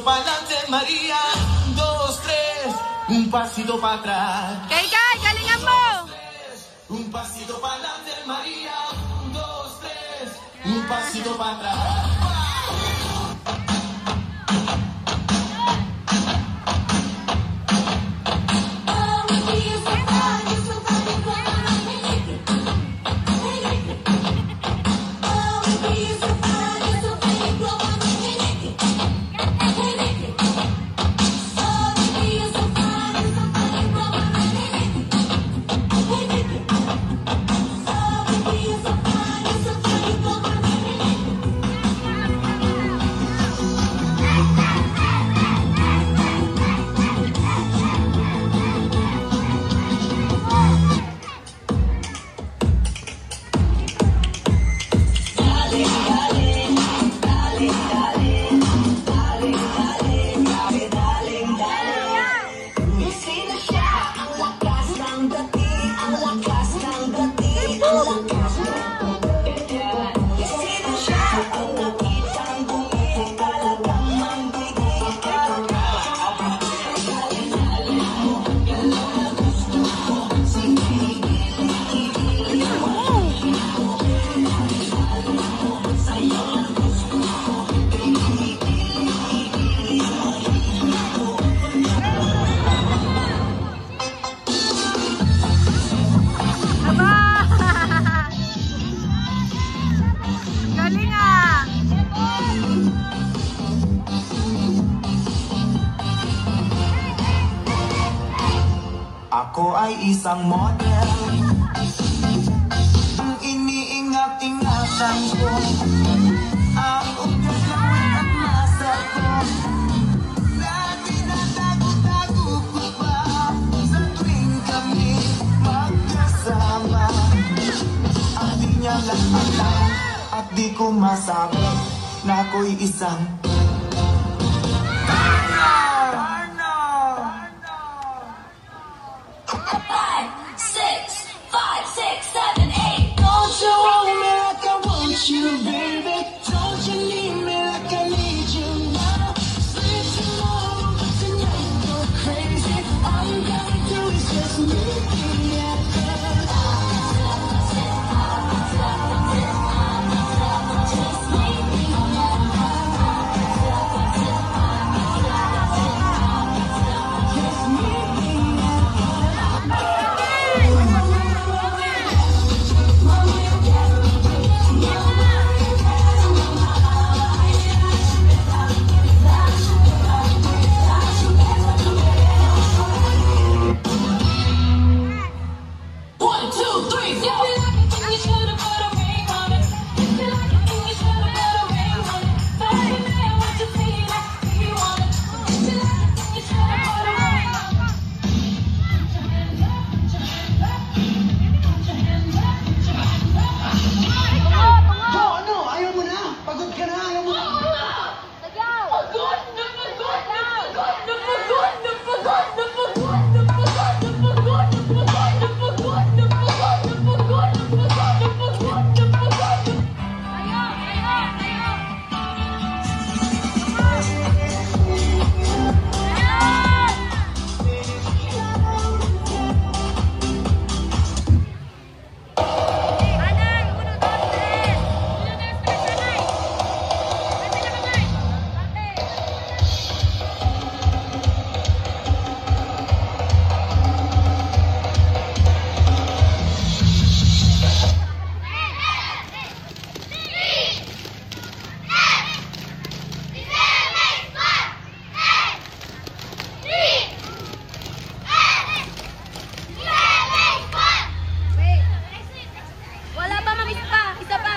pasito pa'lante, María. 2, 3, un pasito para atrás. Kay, galingan mo! Un pasito pa'lante, María. 2, 3, un pasito para atrás. Ako ay isang model, ang iniingat-ingatan ko, ang ugnawan at masa ko. Lagi na tago-tago ko pa sa tuwing kami magkasama. Ang di niya lang alam at di ko masabi na ako'y isang You, baby, don't you need me like I need you now? Sleep tomorrow, but tonight go crazy. All you gotta do is just meet me at Isa pa.